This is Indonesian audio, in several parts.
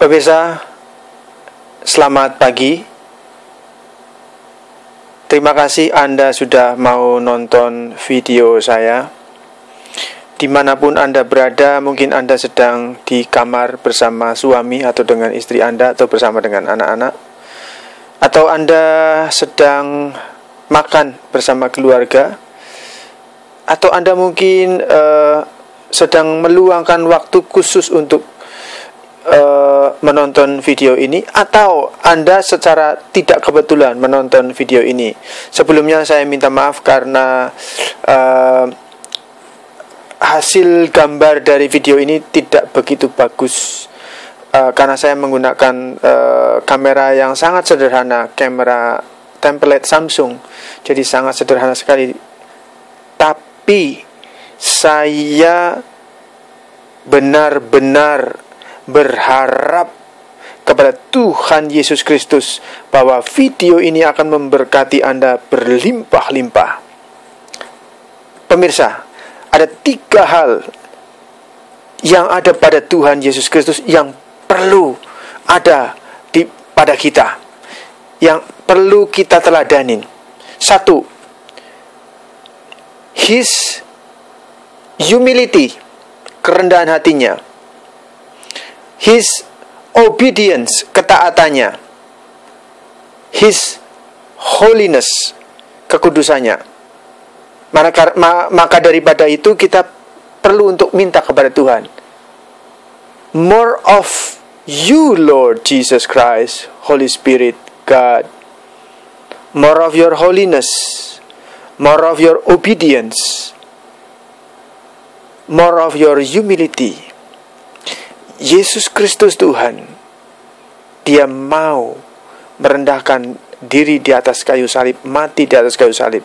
Pemirsa, selamat pagi. Terima kasih Anda sudah mau nonton video saya. Dimanapun Anda berada, mungkin Anda sedang di kamar bersama suami atau dengan istri Anda, atau bersama dengan anak-anak, atau Anda sedang makan bersama keluarga, atau Anda mungkin sedang meluangkan waktu khusus untuk menonton video ini, atau Anda secara tidak kebetulan menonton video ini. Sebelumnya saya minta maaf karena hasil gambar dari video ini tidak begitu bagus, karena saya menggunakan kamera yang sangat sederhana, kamera template Samsung, jadi sangat sederhana sekali. Tapi saya benar-benar berharap kepada Tuhan Yesus Kristus bahwa video ini akan memberkati Anda berlimpah-limpah. Pemirsa, ada 3 hal yang ada pada Tuhan Yesus Kristus yang perlu ada pada kita, yang perlu kita teladanin. 1, His humility, kerendahan hatinya. His obedience, ketaatannya. His holiness, kekudusannya. Maka daripada itu kita perlu untuk minta kepada Tuhan, more of you, Lord Jesus Christ, Holy Spirit, God. More of your holiness, more of your obedience, more of your humility. Yesus Kristus Tuhan, Dia mau merendahkan diri di atas kayu salib, mati di atas kayu salib,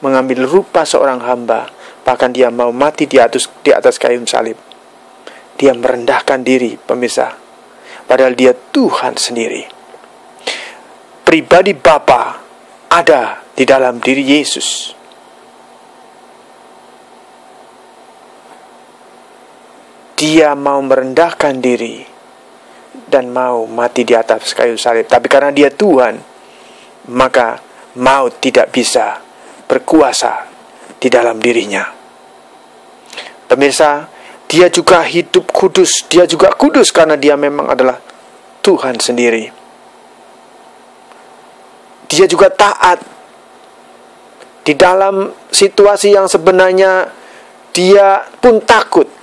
mengambil rupa seorang hamba, bahkan Dia mau mati di atas kayu salib. Dia merendahkan diri, pemirsa, padahal Dia Tuhan sendiri. Pribadi Bapa ada di dalam diri Yesus. Dia mau merendahkan diri dan mau mati di atas kayu salib. Tapi karena Dia Tuhan, maka maut tidak bisa berkuasa di dalam dirinya. Pemirsa, Dia juga hidup kudus. Dia juga kudus karena Dia memang adalah Tuhan sendiri. Dia juga taat. Di dalam situasi yang sebenarnya Dia pun takut.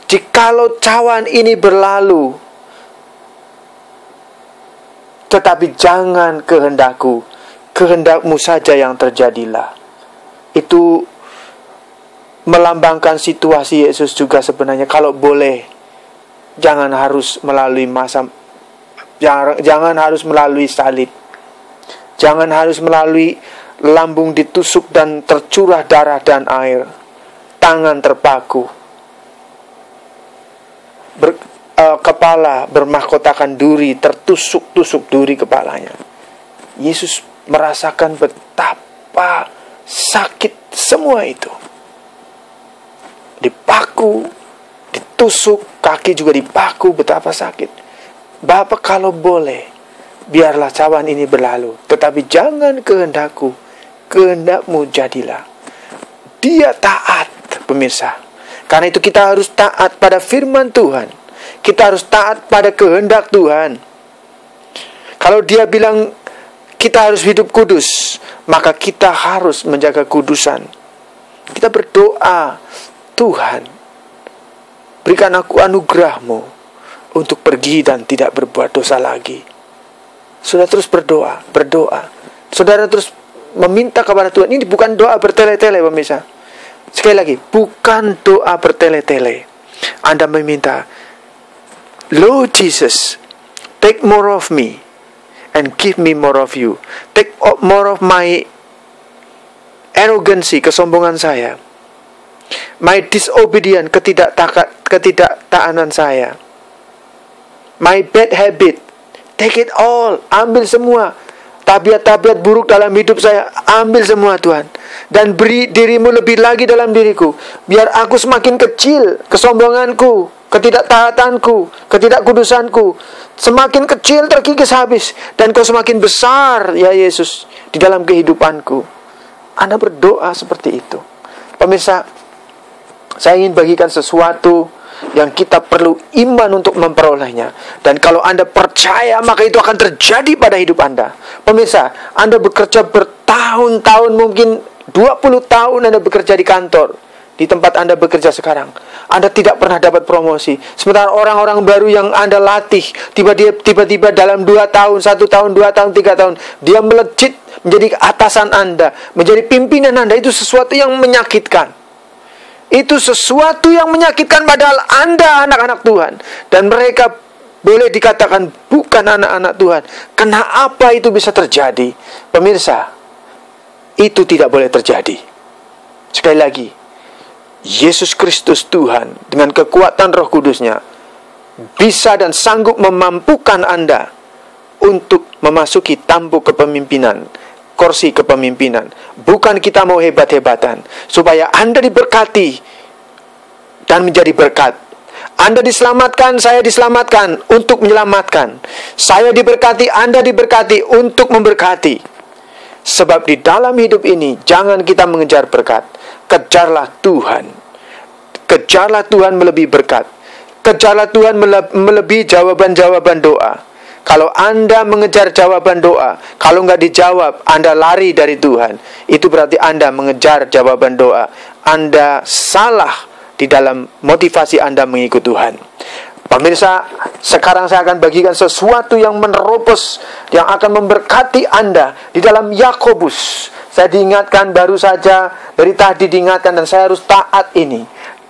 Jikalau cawan ini berlalu, tetapi jangan kehendakku, kehendakmu saja yang terjadilah. Itu melambangkan situasi Yesus juga sebenarnya. Kalau boleh, jangan harus melalui jangan harus melalui salib, jangan harus melalui lambung ditusuk dan tercurah darah dan air, tangan terpaku, kepala bermahkotakan duri, tertusuk-tusuk duri kepalanya. Yesus merasakan betapa sakit semua itu. Dipaku, ditusuk, kaki juga dipaku, betapa sakit. Bapa, kalau boleh, biarlah cawan ini berlalu, tetapi jangan kehendakku, kehendakmu jadilah. Dia taat, pemirsa. Karena itu kita harus taat pada firman Tuhan. Kita harus taat pada kehendak Tuhan. Kalau Dia bilang kita harus hidup kudus, maka kita harus menjaga kudusan. Kita berdoa, Tuhan, berikan aku anugerah-Mu untuk pergi dan tidak berbuat dosa lagi. Saudara terus berdoa. Saudara terus meminta kepada Tuhan. Ini bukan doa bertele-tele, pemirsa. Sekali lagi, bukan doa bertele-tele. Anda meminta, Lord Jesus, take more of me and give me more of you. Take more of my arrogancy, kesombongan saya, my disobedience, ketidaktaanan saya, my bad habit, take it all, ambil semua. Tabiat-tabiat buruk dalam hidup saya, ambil semua Tuhan. Dan beri dirimu lebih lagi dalam diriku. Biar aku semakin kecil, kesombonganku, Ketidaktaatanku, ketidakkudusanku semakin kecil terkikis habis, dan Kau semakin besar ya Yesus di dalam kehidupanku. Anda berdoa seperti itu. Pemirsa, saya ingin bagikan sesuatu yang kita perlu iman untuk memperolehnya. Dan kalau Anda percaya, maka itu akan terjadi pada hidup Anda. Pemirsa, Anda bekerja bertahun-tahun, mungkin 20 tahun Anda bekerja di kantor, di tempat Anda bekerja sekarang. Anda tidak pernah dapat promosi. Sementara orang-orang baru yang Anda latih, tiba-tiba dalam 2 tahun, 1 tahun, 2 tahun, 3 tahun, dia melejit menjadi atasan Anda, menjadi pimpinan Anda. Itu sesuatu yang menyakitkan. Itu sesuatu yang menyakitkan, padahal Anda anak-anak Tuhan. Dan mereka boleh dikatakan bukan anak-anak Tuhan. Kenapa itu bisa terjadi? Pemirsa, itu tidak boleh terjadi. Sekali lagi, Yesus Kristus Tuhan dengan kekuatan Roh Kudus-Nya bisa dan sanggup memampukan Anda untuk memasuki tampuk kepemimpinan, kursi kepemimpinan. Bukan kita mau hebat-hebatan, supaya Anda diberkati dan menjadi berkat. Anda diselamatkan, saya diselamatkan untuk menyelamatkan. Saya diberkati, Anda diberkati untuk memberkati. Sebab di dalam hidup ini jangan kita mengejar berkat, kejarlah Tuhan. Kejarlah Tuhan melebihi berkat. Kejarlah Tuhan melebihi jawaban-jawaban doa. Kalau Anda mengejar jawaban doa, kalau nggak dijawab, Anda lari dari Tuhan. Itu berarti Anda mengejar jawaban doa. Anda salah di dalam motivasi Anda mengikut Tuhan. Pemirsa, sekarang saya akan bagikan sesuatu yang menerobos, yang akan memberkati Anda di dalam Yakobus. Saya diingatkan baru saja, dari tadi diingatkan, dan saya harus taat ini.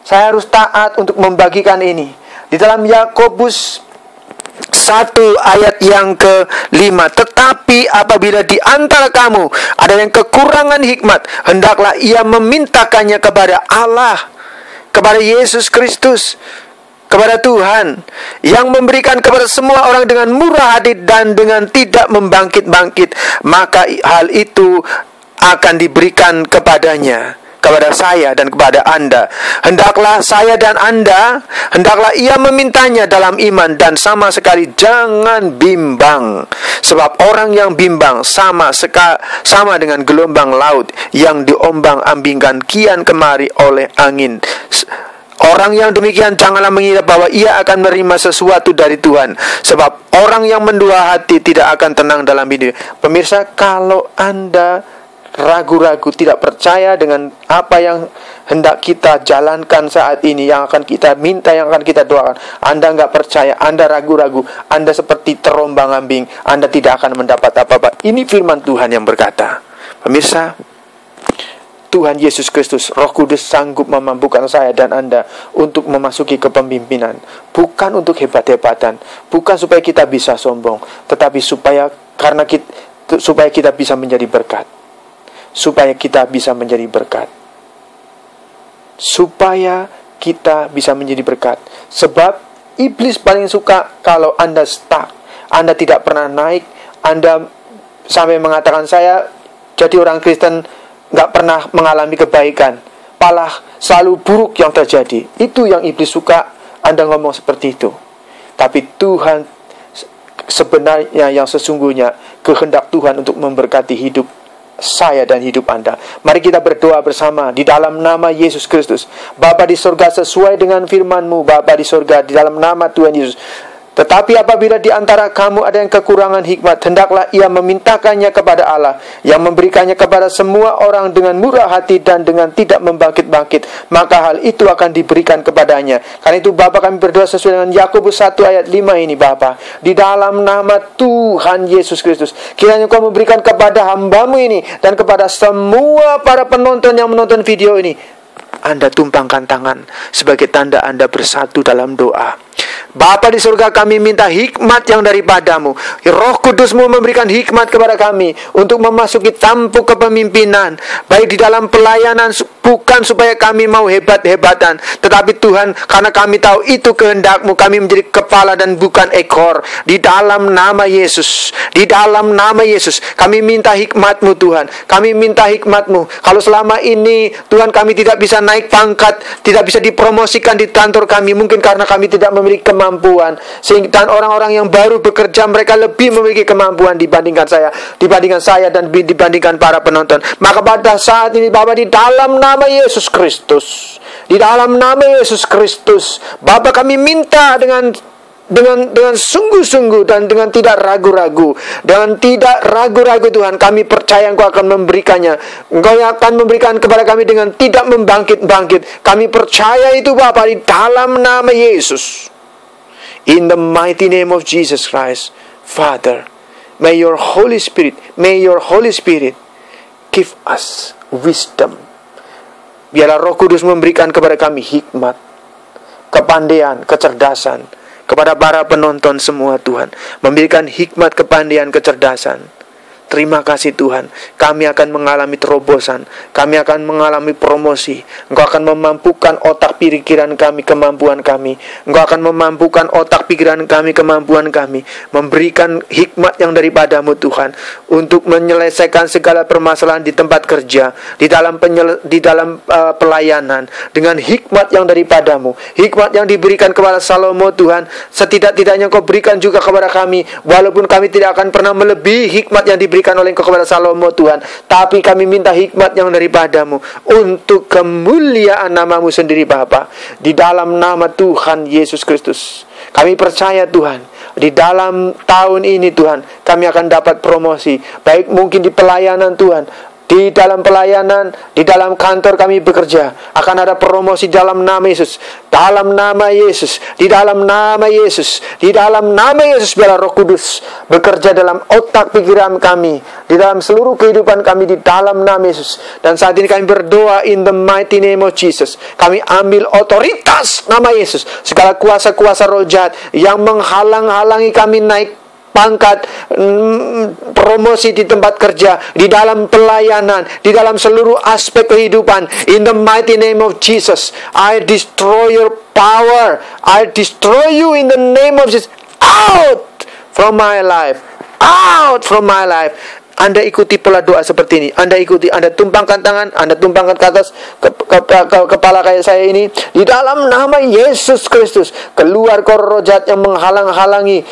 Saya harus taat untuk membagikan ini. Di dalam Yakobus 1 ayat yang ke-5. Tetapi apabila di antara kamu ada yang kekurangan hikmat, hendaklah ia memintakannya kepada Allah, kepada Yesus Kristus, kepada Tuhan, yang memberikan kepada semua orang dengan murah hati dan dengan tidak membangkit-bangkit. Maka hal itu akan diberikan kepadanya, kepada saya dan kepada Anda. Hendaklah saya dan Anda, hendaklah ia memintanya dalam iman, dan sama sekali jangan bimbang. Sebab orang yang bimbang sama dengan gelombang laut yang diombang-ambingkan kian kemari oleh angin. Orang yang demikian janganlah mengira bahwa ia akan menerima sesuatu dari Tuhan. Sebab orang yang mendua hati tidak akan tenang dalam hidup. Pemirsa, kalau Anda ragu-ragu, tidak percaya dengan apa yang hendak kita jalankan saat ini, yang akan kita minta, yang akan kita doakan, Anda nggak percaya, Anda ragu-ragu, Anda seperti terombang-ambing, Anda tidak akan mendapat apa-apa. Ini firman Tuhan yang berkata. Pemirsa, Tuhan Yesus Kristus, Roh Kudus sanggup memampukan saya dan Anda untuk memasuki kepemimpinan. Bukan untuk hebat-hebatan, bukan supaya kita bisa sombong, tetapi supaya kita bisa menjadi berkat. Supaya kita bisa menjadi berkat. Supaya kita bisa menjadi berkat. Sebab iblis paling suka kalau Anda stuck, Anda tidak pernah naik, Anda sampai mengatakan saya jadi orang Kristen nggak pernah mengalami kebaikan, malah selalu buruk yang terjadi. Itu yang iblis suka, Anda ngomong seperti itu. Tapi Tuhan sebenarnya, yang sesungguhnya, kehendak Tuhan untuk memberkati hidup saya dan hidup Anda. Mari kita berdoa bersama di dalam nama Yesus Kristus. Bapa di sorga, sesuai dengan firman-Mu, Bapa di sorga, di dalam nama Tuhan Yesus. Tetapi apabila di antara kamu ada yang kekurangan hikmat, hendaklah ia memintakannya kepada Allah, yang memberikannya kepada semua orang dengan murah hati dan dengan tidak membangkit-bangkit. Maka hal itu akan diberikan kepadanya. Karena itu Bapa, kami berdoa sesuai dengan Yakobus 1 ayat 5 ini, Bapa. Di dalam nama Tuhan Yesus Kristus, kiranya Kau memberikan kepada hamba-Mu ini dan kepada semua para penonton yang menonton video ini, Anda tumpangkan tangan sebagai tanda Anda bersatu dalam doa. Bapa di surga, kami minta hikmat yang daripadamu. Roh Kudus-Mu memberikan hikmat kepada kami untuk memasuki tampuk kepemimpinan, baik di dalam pelayanan, bukan supaya kami mau hebat-hebatan, tetapi Tuhan, karena kami tahu itu kehendak-Mu, kami menjadi kepala dan bukan ekor. Di dalam nama Yesus, di dalam nama Yesus, kami minta hikmat-Mu Tuhan. Kami minta hikmat-Mu. Kalau selama ini Tuhan, kami tidak bisa naik pangkat, tidak bisa dipromosikan di kantor kami, mungkin karena kami tidak memiliki kemampuan, dan orang-orang yang baru bekerja, mereka lebih memiliki kemampuan dibandingkan saya dan dibandingkan para penonton. Maka pada saat ini Bapa, di dalam nama Yesus Kristus, di dalam nama Yesus Kristus, Bapa, kami minta dengan sungguh-sungguh dan dengan tidak ragu-ragu. Dengan tidak ragu-ragu Tuhan, kami percaya Engkau akan memberikannya. Engkau akan memberikan kepada kami dengan tidak membangkit-bangkit. Kami percaya itu Bapa, di dalam nama Yesus. In the mighty name of Jesus Christ, Father, may your Holy Spirit give us wisdom. Biarlah Roh Kudus memberikan kepada kami hikmat, kepandaian, kecerdasan. Kepada para penonton semua Tuhan, memberikan hikmat, kepandaian, kecerdasan. Terima kasih Tuhan, kami akan mengalami terobosan, kami akan mengalami promosi. Engkau akan memampukan otak pikiran kami, kemampuan kami. Engkau akan memampukan otak pikiran kami, kemampuan kami. Memberikan hikmat yang daripadamu Tuhan, untuk menyelesaikan segala permasalahan di tempat kerja, di dalam pelayanan, dengan hikmat yang daripadamu. Hikmat yang diberikan kepada Salomo Tuhan, setidak-tidaknya Engkau berikan juga kepada kami. Walaupun kami tidak akan pernah melebihi hikmat yang diberikan oleh Engkau kepada Salomo Tuhan, tapi kami minta hikmat yang daripadamu untuk kemuliaan nama-Mu sendiri Bapa. Di dalam nama Tuhan Yesus Kristus, kami percaya Tuhan, di dalam tahun ini Tuhan, kami akan dapat promosi, baik mungkin di pelayanan Tuhan. Di dalam pelayanan, di dalam kantor kami bekerja, akan ada promosi dalam nama Yesus. Dalam nama Yesus, di dalam nama Yesus, di dalam nama Yesus, biarlah Roh Kudus bekerja dalam otak pikiran kami, di dalam seluruh kehidupan kami, di dalam nama Yesus. Dan saat ini kami berdoa in the mighty name of Jesus. Kami ambil otoritas nama Yesus. Segala kuasa-kuasa roh jahat yang menghalang-halangi kami naik pangkat, promosi di tempat kerja, di dalam pelayanan, di dalam seluruh aspek kehidupan, in the mighty name of Jesus, I destroy your power, I destroy you in the name of Jesus. Out from my life, out from my life. Anda ikuti pola doa seperti ini. Anda ikuti, Anda tumpangkan tangan, Anda tumpangkan ke atas kepala kayak saya ini. Di dalam nama Yesus Kristus, keluar roh jahat yang menghalang-halangi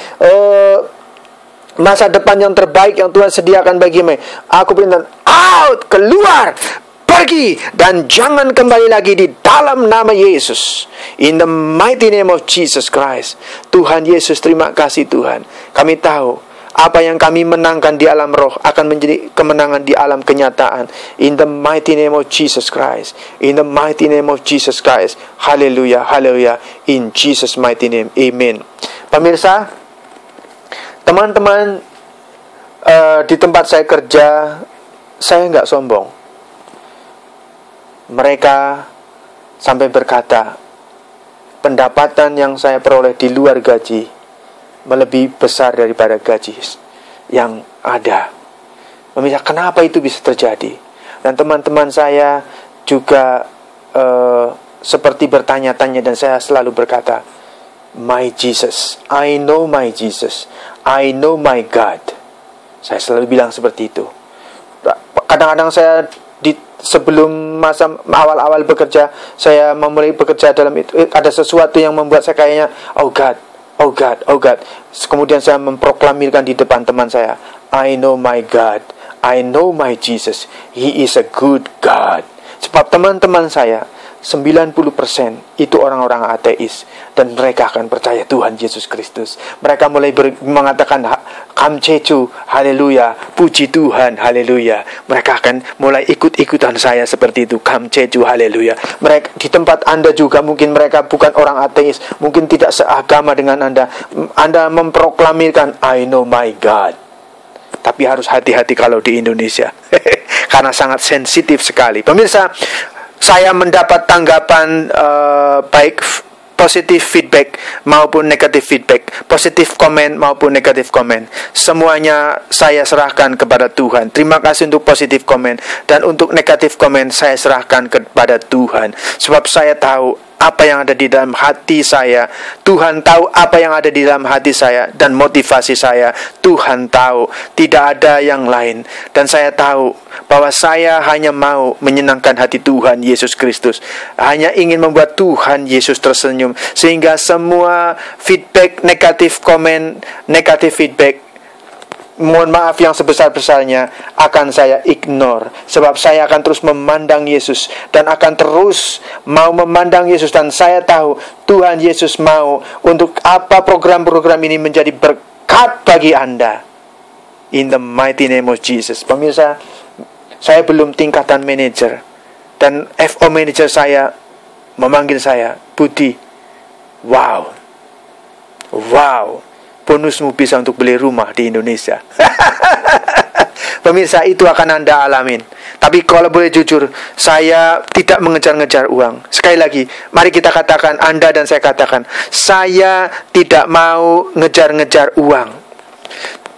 masa depan yang terbaik yang Tuhan sediakan bagimu. Aku perintah, out, keluar, pergi, dan jangan kembali lagi di dalam nama Yesus. In the mighty name of Jesus Christ. Tuhan Yesus, terima kasih Tuhan. Kami tahu apa yang kami menangkan di alam roh akan menjadi kemenangan di alam kenyataan. In the mighty name of Jesus Christ. In the mighty name of Jesus Christ. Hallelujah, hallelujah. In Jesus mighty name, amen. Pemirsa, teman-teman, di tempat saya kerja, saya nggak sombong. Mereka sampai berkata, pendapatan yang saya peroleh di luar gaji melebihi besar daripada gaji yang ada. Pemirsa, kenapa itu bisa terjadi? Dan teman-teman saya juga seperti bertanya-tanya, dan saya selalu berkata, my Jesus, I know my Jesus, I know my God. Saya selalu bilang seperti itu. Kadang-kadang saya sebelum masa awal-awal bekerja, saya memulai bekerja dalam itu, ada sesuatu yang membuat saya kayaknya, oh God, oh God, oh God. Kemudian saya memproklamirkan di depan teman saya, I know my God, I know my Jesus, He is a good God. Sebab teman-teman saya 90% itu orang-orang ateis, dan mereka akan percaya Tuhan Yesus Kristus. Mereka mulai mengatakan Kamchechu, haleluya, puji Tuhan, haleluya. Mereka akan mulai ikut-ikutan saya seperti itu, Kamchechu, haleluya. Mereka di tempat Anda juga mungkin mereka bukan orang ateis, mungkin tidak seagama dengan Anda. Anda memproklamirkan I know my God. Tapi harus hati-hati kalau di Indonesia karena sangat sensitif sekali. Pemirsa, saya mendapat tanggapan baik positif feedback maupun negatif feedback, positif komen maupun negatif komen, semuanya saya serahkan kepada Tuhan. Terima kasih untuk positif komen, dan untuk negatif komen saya serahkan kepada Tuhan. Sebab saya tahu apa yang ada di dalam hati saya. Tuhan tahu apa yang ada di dalam hati saya, dan motivasi saya Tuhan tahu, tidak ada yang lain. Dan saya tahu bahwa saya hanya mau menyenangkan hati Tuhan Yesus Kristus, hanya ingin membuat Tuhan Yesus tersenyum. Sehingga semua feedback negatif, komen negatif feedback, mohon maaf yang sebesar-besarnya, akan saya ignore. Sebab saya akan terus memandang Yesus, dan akan terus mau memandang Yesus. Dan saya tahu Tuhan Yesus mau untuk apa program-program ini menjadi berkat bagi Anda. In the mighty name of Jesus. Pemirsa, saya belum tingkatan manajer, dan FO manager saya memanggil saya, Budi, wow, bonusmu bisa untuk beli rumah di Indonesia. Pemirsa, itu akan Anda alamin. Tapi kalau boleh jujur, saya tidak mengejar-ngejar uang. Sekali lagi, mari kita katakan, Anda dan saya katakan, saya tidak mau ngejar-ngejar uang.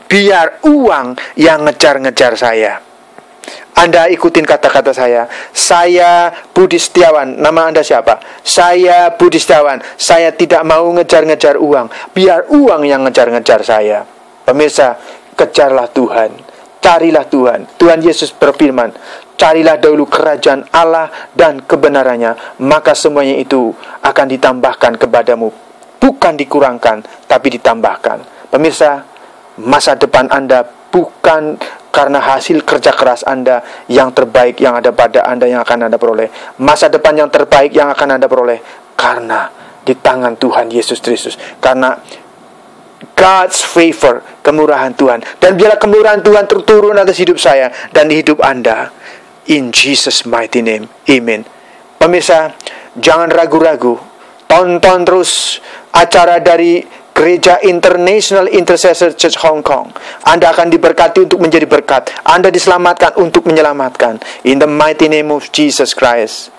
Biar uang yang ngejar-ngejar saya. Anda ikutin kata-kata saya. Saya Budi Setiawan. Nama Anda siapa? Saya Budi Setiawan. Saya tidak mau ngejar-ngejar uang. Biar uang yang ngejar-ngejar saya. Pemirsa, kejarlah Tuhan. Carilah Tuhan. Tuhan Yesus berfirman, carilah dahulu kerajaan Allah dan kebenarannya, maka semuanya itu akan ditambahkan kepadamu. Bukan dikurangkan, tapi ditambahkan. Pemirsa, masa depan Anda bukan karena hasil kerja keras Anda yang terbaik yang ada pada Anda yang akan Anda peroleh. Masa depan yang terbaik yang akan Anda peroleh karena di tangan Tuhan Yesus Kristus. Karena God's favor, kemurahan Tuhan. Dan biarlah kemurahan Tuhan turun atas hidup saya dan di hidup Anda. In Jesus mighty name, amen. Pemirsa, jangan ragu-ragu. Tonton terus acara dari Gereja International Intercessor Church Hong Kong. Anda akan diberkati untuk menjadi berkat. Anda diselamatkan untuk menyelamatkan. In the mighty name of Jesus Christ.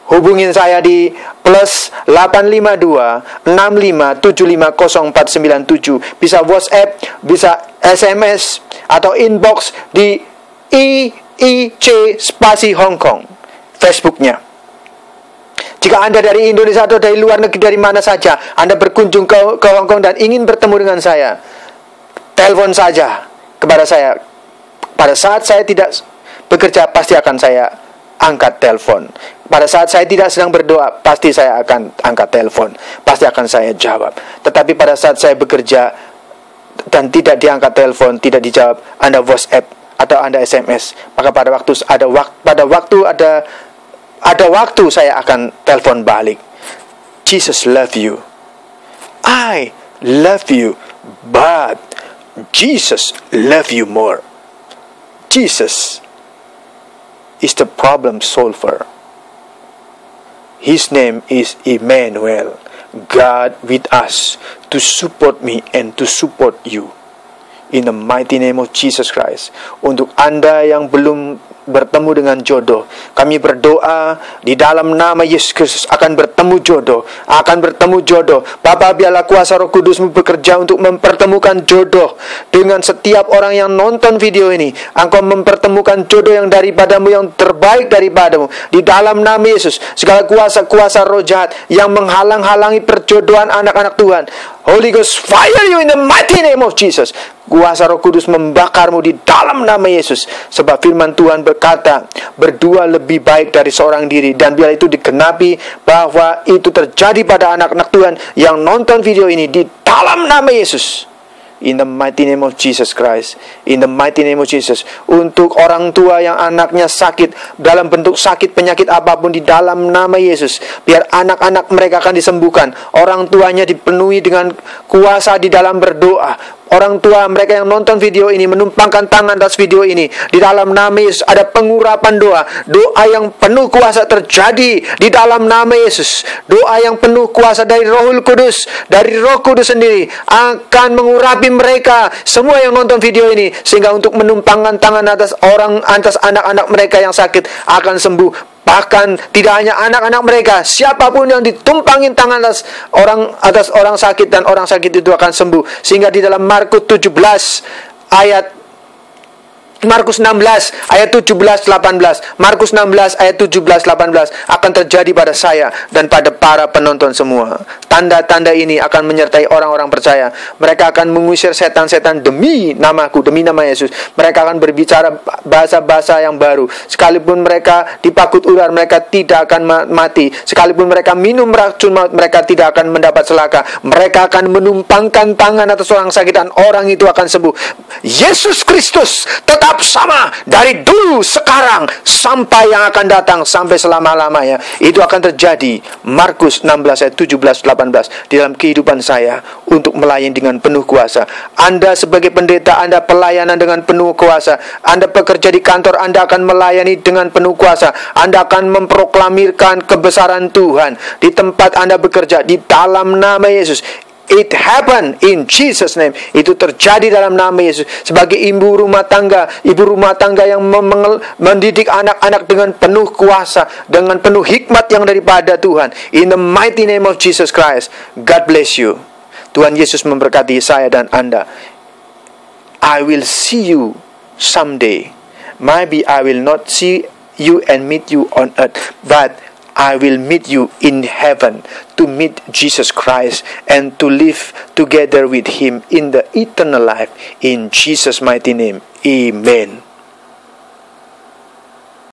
Hubungin saya di +852 65750497. Bisa WhatsApp, bisa SMS, atau inbox di IIC Spasi Hong Kong, Facebooknya. Jika Anda dari Indonesia atau dari luar negeri, dari mana saja Anda berkunjung ke Hong Kong dan ingin bertemu dengan saya, telepon saja kepada saya. Pada saat saya tidak bekerja, pasti akan saya angkat telepon. Pada saat saya tidak sedang berdoa, pasti saya akan angkat telepon, pasti akan saya jawab. Tetapi pada saat saya bekerja dan tidak diangkat telepon, tidak dijawab, Anda WhatsApp atau Anda SMS, maka pada waktu saya akan telepon balik. Jesus love you. I love you, but Jesus love you more. Jesus is the problem solver. His name is Emmanuel, God with us, to support me and to support you. In the mighty name of Jesus Christ. Untuk Anda yang belum bertemu dengan jodoh, kami berdoa di dalam nama Yesus Kristus akan bertemu jodoh, Bapa, biarlah kuasa Roh Kudus-Mu bekerja untuk mempertemukan jodoh dengan setiap orang yang nonton video ini. Engkau mempertemukan jodoh yang daripadamu, yang terbaik daripadamu. Di dalam nama Yesus, segala kuasa-kuasa roh jahat yang menghalang-halangi perjodohan anak-anak Tuhan, Holy Ghost fire you in the mighty name of Jesus. Kuasa Roh Kudus membakarmu di dalam nama Yesus. Sebab firman Tuhan berkata, berdua lebih baik dari seorang diri. Dan biar itu digenapi bahwa itu terjadi pada anak-anak Tuhan yang nonton video ini di dalam nama Yesus. In the mighty name of Jesus Christ. In the mighty name of Jesus. Untuk orang tua yang anaknya sakit, dalam bentuk sakit penyakit apapun, di dalam nama Yesus, biar anak-anak mereka akan disembuhkan. Orang tuanya dipenuhi dengan kuasa di dalam berdoa. Orang tua mereka yang nonton video ini menumpangkan tangan atas video ini. Di dalam nama Yesus ada pengurapan doa. Doa yang penuh kuasa terjadi di dalam nama Yesus. Doa yang penuh kuasa dari Rohul Kudus, dari Roh Kudus sendiri akan mengurapi mereka semua yang nonton video ini, sehingga untuk menumpangkan tangan atas anak-anak mereka yang sakit akan sembuh. Bahkan tidak hanya anak-anak mereka, siapapun yang ditumpangin tangan atas orang sakit, dan orang sakit itu akan sembuh. Sehingga di dalam Markus 16 ayat 17-18, Markus 16 ayat 17-18 akan terjadi pada saya dan pada para penonton semua. Tanda-tanda ini akan menyertai orang-orang percaya. Mereka akan mengusir setan-setan demi namaku, demi nama Yesus. Mereka akan berbicara bahasa-bahasa yang baru. Sekalipun mereka dipakut ular, mereka tidak akan mati. Sekalipun mereka minum racun maut, mereka tidak akan mendapat celaka. Mereka akan menumpangkan tangan atas orang sakit dan orang itu akan sembuh. Yesus Kristus tetap sama dari dulu, sekarang, sampai yang akan datang, sampai selama-lamanya. Itu akan terjadi. Markus 16 ayat 17-18 di dalam kehidupan saya untuk melayani dengan penuh kuasa. Anda sebagai pendeta, Anda pelayanan dengan penuh kuasa. Anda bekerja di kantor, Anda akan melayani dengan penuh kuasa. Anda akan memproklamirkan kebesaran Tuhan di tempat Anda bekerja, di dalam nama Yesus. It happened in Jesus' name. Itu terjadi dalam nama Yesus. Sebagai ibu rumah tangga yang mendidik anak-anak dengan penuh kuasa, dengan penuh hikmat yang daripada Tuhan. In the mighty name of Jesus Christ. God bless you. Tuhan Yesus memberkati saya dan Anda. I will see you someday. Maybe I will not see you and meet you on earth, but I will meet you in heaven to meet Jesus Christ and to live together with Him in the eternal life. In Jesus' mighty name, amen.